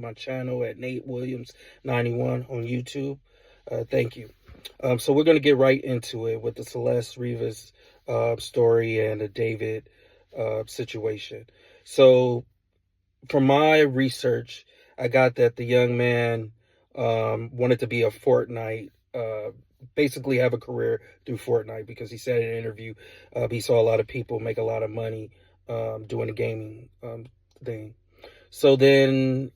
my channel at Nate Williams 91 on YouTube. Thank you. So we're going to get right into it with the Celeste Rivas story and the David situation. So from my research, I got that the young man wanted to be a Fortnite, basically have a career through Fortnite, because he said in an interview he saw a lot of people make a lot of money doing the gaming thing. So then,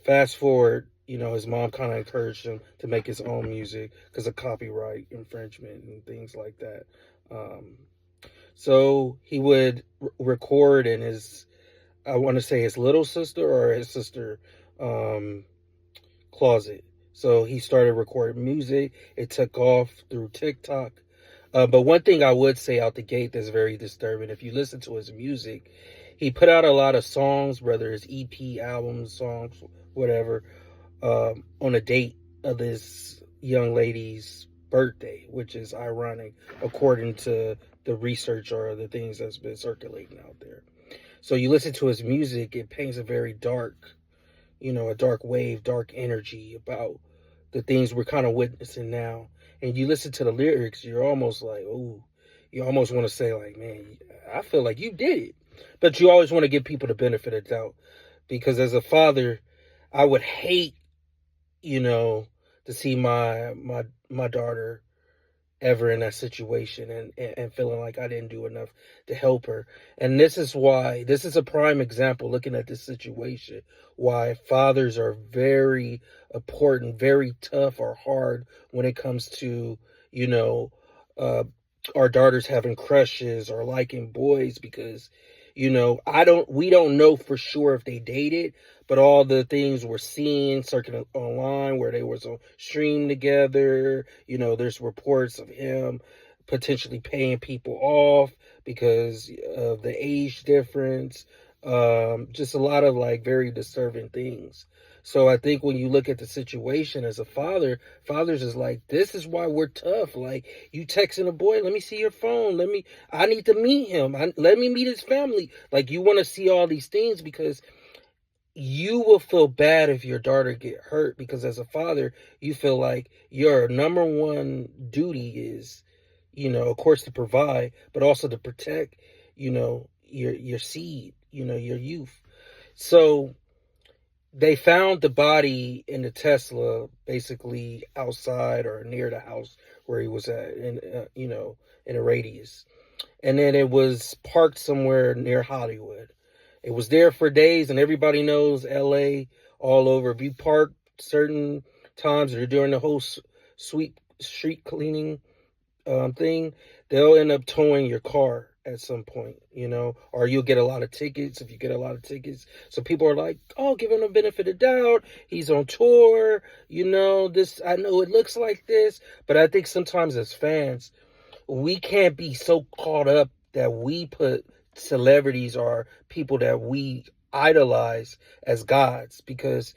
fast forward, his mom kind of encouraged him to make his own music because of copyright infringement and things like that. Um, so he would record in his, I want to say his little sister or his sister um, closet. So he started recording music. It took off through TikTok. But one thing I would say out the gate that's very disturbing, if you listen to his music, he put out a lot of songs, whether it's EP, albums, songs, whatever, on a date of this young lady's birthday, which is ironic according to the research or the things that's been circulating out there. So you listen to his music, it paints a very dark, a dark wave, dark energy about the things we're kind of witnessing now. And you listen to the lyrics, you're almost like, oh, you almost want to say like, man, I feel like you did it. But you always want to give people the benefit of doubt, because as a father, I would hate, to see my daughter ever in that situation and feeling like I didn't do enough to help her. And this is why, this is a prime example, looking at this situation, why fathers are very important, very tough or hard when it comes to, uh, our daughters having crushes or liking boys, because we don't know for sure if they dated, but all the things we're seeing circulating online where they was on stream together, there's reports of him potentially paying people off because of the age difference. Just a lot of like very disturbing things. So I think when you look at the situation as a father, fathers is like, this is why we're tough. Like, you texting a boy, let me see your phone. I need to meet him. Let me meet his family. Like, you want to see all these things because you will feel bad if your daughter get hurt, because as a father, you feel like your number one duty is, of course, to provide, but also to protect, your seed, your youth. So they found the body in the Tesla basically outside or near the house where he was at, in a radius. And then it was parked somewhere near Hollywood. It was there for days, and everybody knows LA all over. If you park certain times or during the whole sweep street cleaning thing, they'll end up towing your car at some point, or you'll get a lot of tickets if you get a lot of tickets. So people are like, oh, give him the benefit of doubt. He's on tour, this, I know it looks like this, but I think sometimes as fans, we can't be so caught up that we put celebrities or people that we idolize as gods, because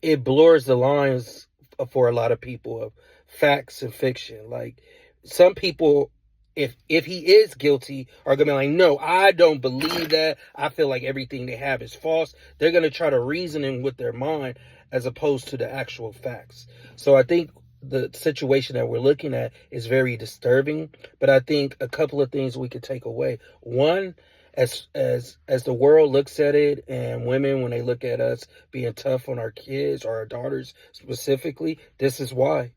it blurs the lines for a lot of people of facts and fiction. Like, some people, if he is guilty, are gonna be like, no, I don't believe that. I feel like everything they have is false. They're gonna try to reason in with their mind as opposed to the actual facts. So I think the situation that we're looking at is very disturbing. But I think a couple of things we could take away. One, as the world looks at it, and women, when they look at us being tough on our kids or our daughters specifically, this is why.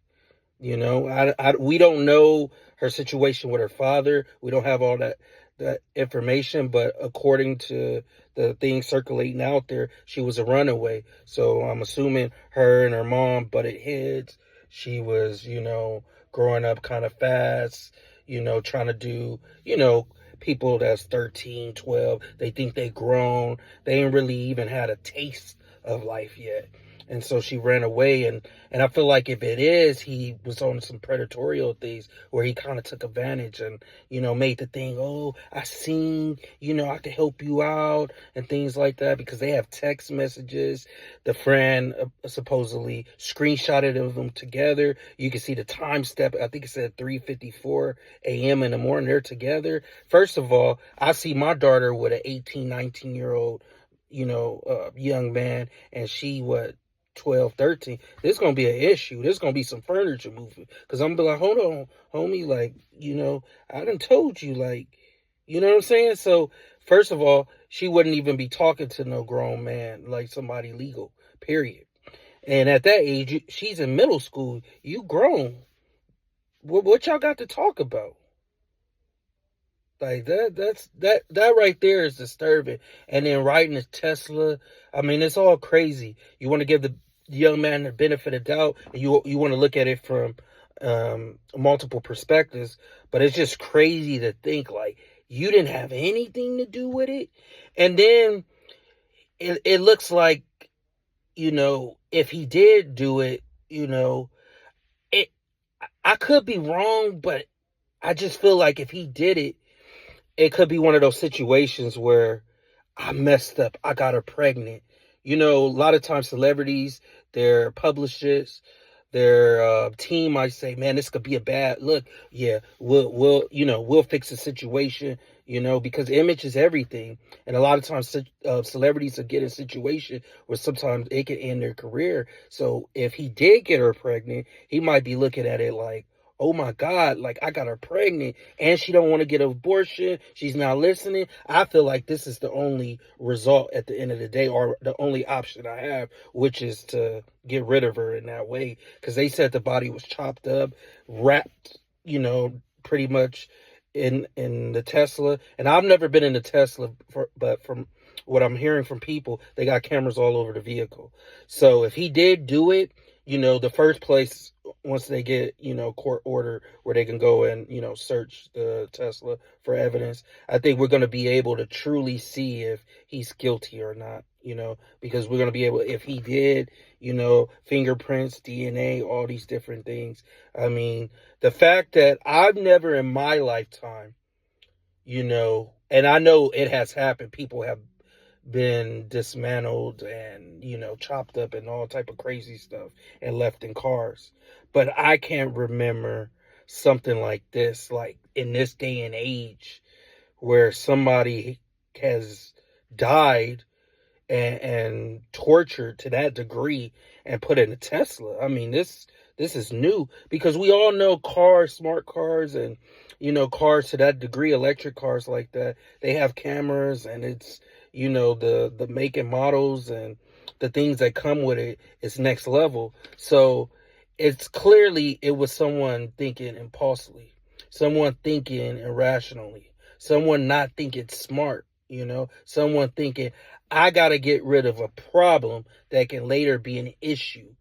We don't know her situation with her father. We don't have all that information, but according to the things circulating out there, she was a runaway. So I'm assuming her and her mom butted heads. She was, growing up kind of fast, trying to do, people that's 13, 12, they think they grown. They ain't really even had a taste of life yet. And so she ran away, and I feel like if it is, he was on some predatorial things where he kind of took advantage and, made the thing, oh, I seen, I could help you out and things like that, because they have text messages. The friend supposedly screenshotted of them together. You can see the time step. I think it said 3:54 a.m. in the morning. They're together. First of all, I see my daughter with an 18, 19-year-old young man, and she, what, 12, 13, there's gonna be an issue. There's gonna be some furniture moving. Cause I'm gonna be like, hold on, homie, like, I done told you, like, you know what I'm saying? So first of all, she wouldn't even be talking to no grown man, like somebody legal, period. And at that age, she's in middle school. You grown. What y'all got to talk about? Like that right there is disturbing. And then riding a Tesla, I mean, it's all crazy. You want to give the young man the benefit of doubt, and you want to look at it from multiple perspectives, but it's just crazy to think like you didn't have anything to do with it. And then it looks like, if he did do it, it I could be wrong, but I just feel like if he did it, it could be one of those situations where I messed up. I got her pregnant. A lot of times celebrities, their publishers, their team might say, "Man, this could be a bad look." Yeah, we'll fix the situation. Because image is everything, and a lot of times celebrities will get in a situation where sometimes it can end their career. So if he did get her pregnant, he might be looking at it like, oh my God, like I got her pregnant and she don't want to get an abortion. She's not listening. I feel like this is the only result at the end of the day, or the only option I have, which is to get rid of her in that way. Because they said the body was chopped up, wrapped, pretty much in the Tesla. And I've never been in the Tesla, but from what I'm hearing from people, they got cameras all over the vehicle. So if he did do it, the first place, once they get, court order where they can go and, search the Tesla for evidence, I think we're going to be able to truly see if he's guilty or not, because we're going to be able, if he did, fingerprints, DNA, all these different things. I mean, the fact that I've never in my lifetime, and I know it has happened, people have been dismantled and chopped up and all type of crazy stuff and left in cars, but I can't remember something like this, like in this day and age, where somebody has died and tortured to that degree and put in a Tesla. I mean, this is new, because we all know cars, smart cars, and cars to that degree, electric cars like that, they have cameras, and it's the make and models and the things that come with it is next level. So it's clearly it was someone thinking impulsively, someone thinking irrationally, someone not thinking smart, someone thinking, I got to get rid of a problem that can later be an issue,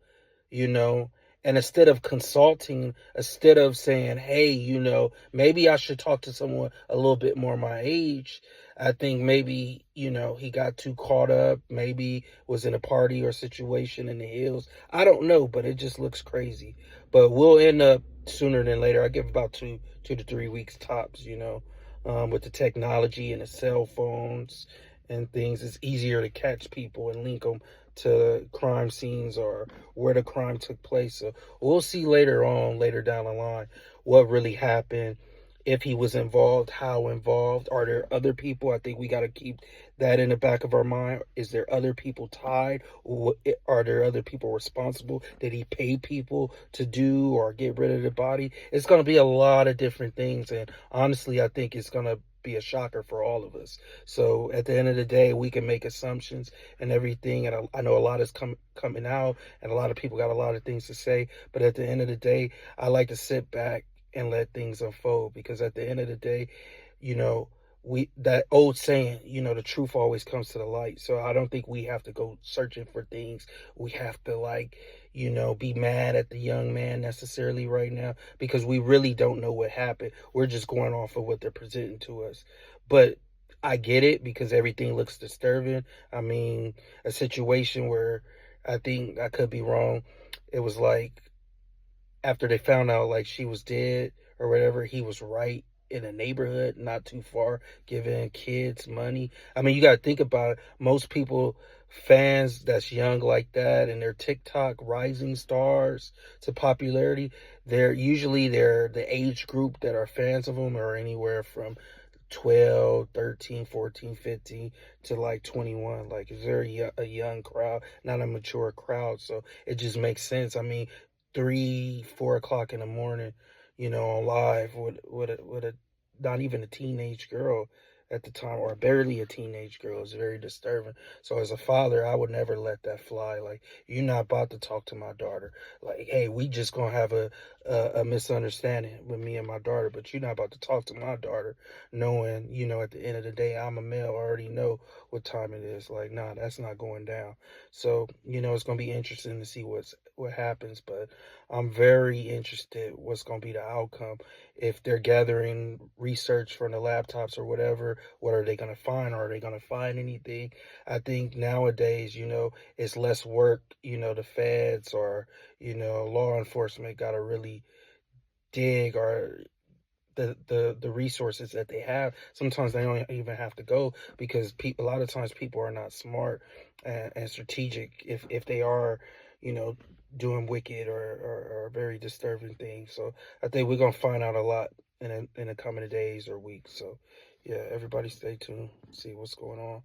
you know. And instead of consulting, instead of saying, hey, maybe I should talk to someone a little bit more my age, I think maybe, he got too caught up, maybe was in a party or situation in the hills. I don't know, but it just looks crazy. But we'll end up sooner than later. I give about 2 to 3 weeks tops, with the technology and the cell phones and things. It's easier to catch people and link them to crime scenes or where the crime took place. So we'll see later on, later down the line, what really happened, if he was involved, how involved. Are there other people? I think we got to keep that in the back of our mind. Is there other people tied? Or are there other people responsible? Did he pay people to do or get rid of the body? It's going to be a lot of different things. And honestly, I think it's going to be a shocker for all of us. So at the end of the day, we can make assumptions and everything. And I know a lot is coming out, and a lot of people got a lot of things to say. But at the end of the day, I like to sit back and let things unfold, because at the end of the day, that old saying, the truth always comes to the light. So I don't think we have to go searching for things. We have to be mad at the young man necessarily right now, because we really don't know what happened. We're just going off of what they're presenting to us. But I get it, because everything looks disturbing. I mean, a situation where, I think, I could be wrong, it was like, after they found out like she was dead or whatever, he was right in a neighborhood not too far, giving kids money. I mean, you got to think about it. Most people, fans that's young like that, and they're TikTok rising stars to popularity, they're the age group that are fans of them are anywhere from 12, 13, 14, 15 to like 21. Like it's very a young crowd, not a mature crowd. So it just makes sense. I mean, 3, 4 o'clock in the morning, on live with a not even a teenage girl at the time, or barely a teenage girl, is very disturbing. So as a father, I would never let that fly. Like, you're not about to talk to my daughter. Like, hey, we just gonna have a misunderstanding with me and my daughter, but you're not about to talk to my daughter knowing, at the end of the day, I'm a male, I already know what time it is. Like, nah, that's not going down. So, it's gonna be interesting to see what happens, but I'm very interested what's gonna be the outcome. If they're gathering research from the laptops or whatever, what are they gonna find? Are they gonna find anything? I think nowadays, it's less work, the feds or, law enforcement gotta really dig, or the resources that they have. Sometimes they don't even have to go, because a lot of times people are not smart and strategic if they are, you know, doing wicked or very disturbing things. So I think we're gonna find out a lot in the coming days or weeks. So yeah, everybody stay tuned, see what's going on.